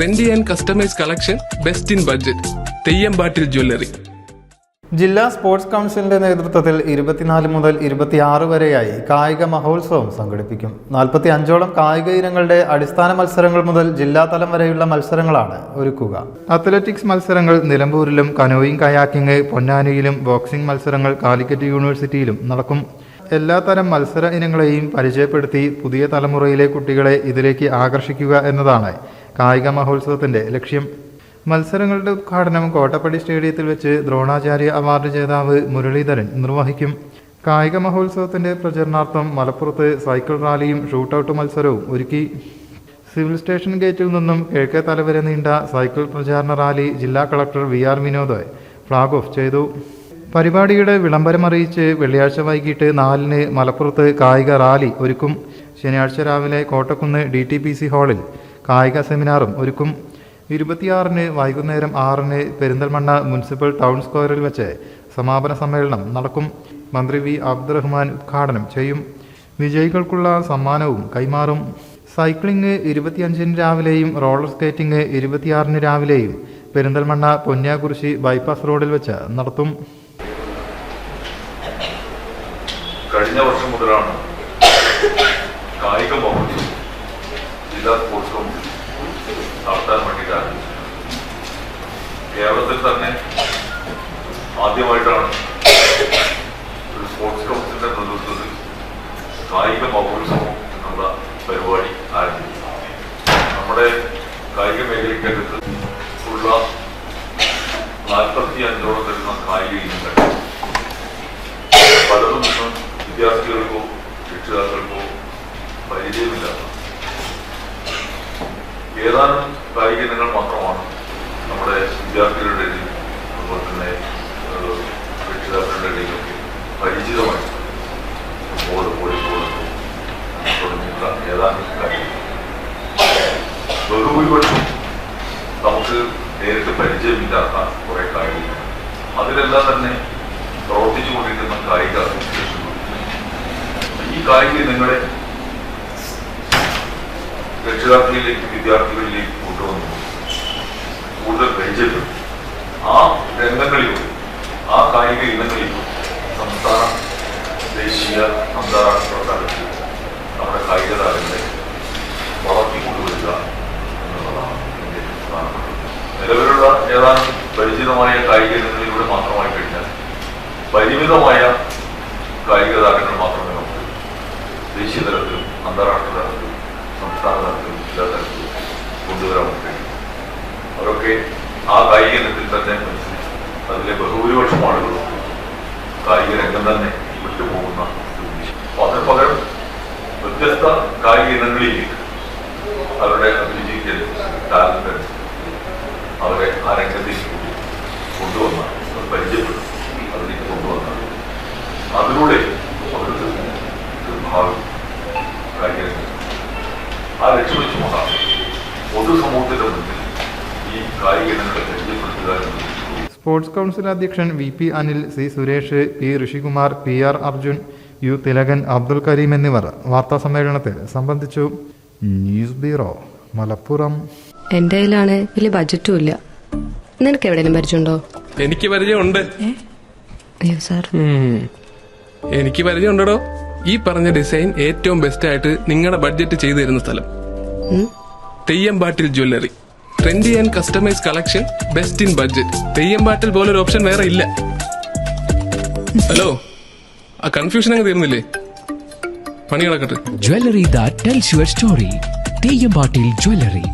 Trendy and customise collection, best in budget. തെയ്യമ്പാട്ടിൽ jewellery. ജില്ലാ sports കൗൺസിലിന്റെ നേതൃത്വത്തിൽ 24 മുതൽ 26 വരെയായി കായിക മഹോത്സവം സംഘടിപ്പിക്കും. 45ഓളം കായിക ഇനങ്ങളുടെ അടിസ്ഥാന മത്സരങ്ങൾ മുതൽ ജില്ലാതലം വരെയുള്ള മത്സരങ്ങളാണ് ഒരുക്കുക. അത്ലറ്റിക്സ് മത്സരങ്ങൾ നിലമ്പൂരിലും, കനോയിങ് കയാക്കിംഗ് പൊന്നാനിയിലും, ബോക്സിംഗ് മത്സരങ്ങൾ കാലിക്കറ്റ് യൂണിവേഴ്സിറ്റിയിലും നടക്കും. എല്ലാത്തരം മത്സര ഇനങ്ങളെയും പരിചയപ്പെടുത്തി പുതിയ തലമുറയിലെ കുട്ടികളെ ഇതിലേക്ക് ആകർഷിക്കുക എന്നതാണ് കായിക മഹോത്സവത്തിന്റെ ലക്ഷ്യം. മത്സരങ്ങളുടെ ഉദ്ഘാടനം കോട്ടപ്പടി സ്റ്റേഡിയത്തിൽ വെച്ച് ദ്രോണാചാര്യ അവാർഡ് ജേതാവ് മുരളീധരൻ നിർവഹിക്കും. കായിക മഹോത്സവത്തിന്റെ പ്രചരണാർത്ഥം മലപ്പുറത്ത് സൈക്കിൾ റാലിയും ഷൂട്ടൌട്ട് മത്സരവും ഒരുക്കി. സിവിൽ സ്റ്റേഷൻ ഗേറ്റിൽ നിന്നും കിഴക്കേ തല വരെ നീണ്ട സൈക്കിൾ പ്രചാരണ റാലി ജില്ലാ collector VR Vinod flag off ചെയ്തു. പരിപാടിയുടെ വിളംബരമറിയിച്ച് വെള്ളിയാഴ്ച വൈകിട്ട് 4-ന് മലപ്പുറത്ത് കായിക റാലി ഒരുക്കും. ശനിയാഴ്ച രാവിലെ കോട്ടക്കുന്ന് DTPC ഹാളിൽ കായിക സെമിനാറും ഒരുക്കും. 26-ന് വൈകുന്നേരം 6-ന് പെരിന്തൽമണ്ണ മുനിസിപ്പൽ ടൗൺ സ്ക്വയറിൽ വെച്ച് സമാപന സമ്മേളനം നടക്കും. മന്ത്രി V അബ്ദുറഹ്മാൻ ഉദ്ഘാടനം ചെയ്യും. വിജയികൾക്കുള്ള സമ്മാനവും കൈമാറും. സൈക്ലിംഗ് 25-ന് രാവിലെയും റോളർ സ്കേറ്റിംഗ് 26-ന് രാവിലെയും പെരിന്തൽമണ്ണ പൊന്യാകുരിശി ബൈപ്പാസ് റോഡിൽ വെച്ച് നടത്തും. കഴിഞ്ഞ വർഷം മുതലാണ് കായിക മഹോത്സവം ജില്ലാ സ്പോർട്സ് കൗൺസിൽ നടത്താൻ വേണ്ടിയിട്ട് ആരംഭിച്ചത്. കേരളത്തിൽ തന്നെ ആദ്യമായിട്ടാണ് ഒരു സ്പോർട്സ് കൗൺസിലിന്റെ നേതൃത്വത്തിൽ കായിക മഹോത്സവം എന്നുള്ള പരിപാടി ആരംഭിച്ചത്. നമ്മുടെ കായിക മേഖലയ്ക്കകത്ത് ഉള്ള 45ഓളം വരുന്ന കായിക ഇനങ്ങൾ പലതും വിദ്യാർത്ഥികൾക്കോ രക്ഷിതാക്കൾക്കോ പരിചയമില്ലാത്ത ഏതാനും കായിക ഇനങ്ങൾ മാത്രമാണ് നമ്മുടെ വിദ്യാർത്ഥികളുടെ ഇടയിൽ, അതുപോലെ തന്നെ രക്ഷിതാക്കളുടെ ഇടയിലൊക്കെ പരിചിതമായി. ഫുട്ബോൾ, വോളിബോൾ തുടങ്ങിയുള്ള ഏതാനും കാര്യങ്ങൾ ബഹുഭൂരിപക്ഷം നമുക്ക് നേരിട്ട് പരിചയമില്ലാത്ത കുറെ കായിക ഇനങ്ങൾ. അതിലെല്ലാം തന്നെ പ്രവർത്തിച്ചുകൊണ്ടിരിക്കുന്ന കായിക അസോസിയേഷനുകൾ ഈ കായിക ഇനങ്ങളെ രക്ഷിതാക്കളിലേക്ക്, വിദ്യാർത്ഥികളിലേക്ക് കൊണ്ടുവന്നു കൂടുതൽ പരിചയപ്പെടും. ആ രംഗങ്ങളിലും ആ കായിക ഇനങ്ങളിലും സംസ്ഥാന, ദേശീയ, അന്താരാഷ്ട്ര തലത്തിൽ നമ്മുടെ കായിക താരങ്ങളെ വളർത്തിക്കൊണ്ടുവരിക എന്നുള്ളതാണ് ഇതിന്റെ പ്രധാനപ്പെട്ടത്. നിലവിലുള്ള ഏതാനും പരിചിതമായ കായിക ഇനങ്ങളിലൂടെ മാത്രമായി കഴിഞ്ഞാൽ പരിമിതമായ കായിക താരങ്ങൾ മാത്രമേ നമുക്ക് ദേശീയ തലത്തിലും അന്താരാഷ്ട്ര തലത്തിലും സംസ്ഥാന തലത്തിലും ജില്ലാ തലത്തിലും കൊണ്ടുവരാൻ കഴിയും. അവരൊക്കെ ആ കായിക ഇനത്തിൽ തന്നെ മത്സരിച്ച് അതിലെ ബഹുഭൂരിപക്ഷം ആളുകളും കായിക രംഗം തന്നെ വിട്ടുപോകുന്ന. അപ്പോൾ അതിന് പകരം വ്യത്യസ്ത കായിക ഇനങ്ങളിലേക്ക് അവരുടെ അഭിരുചിക്ക്, ടാലന്റ് അവരെ ആ രംഗത്തേക്ക് കൊണ്ടുവന്ന, അത് പരിചയപ്പെടും, അതിലേക്ക് കൊണ്ടുവന്ന അതിലൂടെ അവർക്ക് ഭാവി കായിക ആ ലക്ഷ്യം വെച്ചുകൊണ്ടാണ് പൊതുസമൂഹത്തിന്റെ മുന്നിൽ ഈ കായിക ഇനങ്ങളെ പരിചയപ്പെടുത്തുക എന്നത്. സ്പോർട്സ് കൗൺസിൽ അധ്യക്ഷൻ VP Anil, C Suresh, P Rishikumar, PR Arjun, U Thilakan, Abdul Kareem എന്നിവർ വാർത്താ സമ്മേളനത്തിൽ സംബന്ധിച്ചു. News bureau, Malappuram. എന്റെ കയ്യിലാണ് വലിയ ബഡ്ജറ്റും ഇല്ല. നിനക്ക് എവിടെയെങ്കിലും പരിചയമുണ്ടോ? എനിക്ക് പരിചയമുണ്ട്. അയ്യോ സാർ, എനിക്ക് പരിചയമുണ്ടോ. ഈ പറഞ്ഞ ഡിസൈൻ ഏറ്റവും ബെസ്റ്റ് ആയിട്ട് നിങ്ങളുടെ ബഡ്ജറ്റ് ചെയ്തു തരുന്ന സ്ഥലം Theyyampattil jewellery. Trendy and customise collection, best in budget. Theyyampattil പോലൊരു ഓപ്ഷൻ വേറെ ഇല്ല. ഹലോ, ആ കൺഫ്യൂഷൻ അങ്ങ് തീർന്നില്ലേ? പണി കിടക്കട്ടെ. Jewelry that tells your story. തെയ്യമ്പാട്ടിൽ jewellery.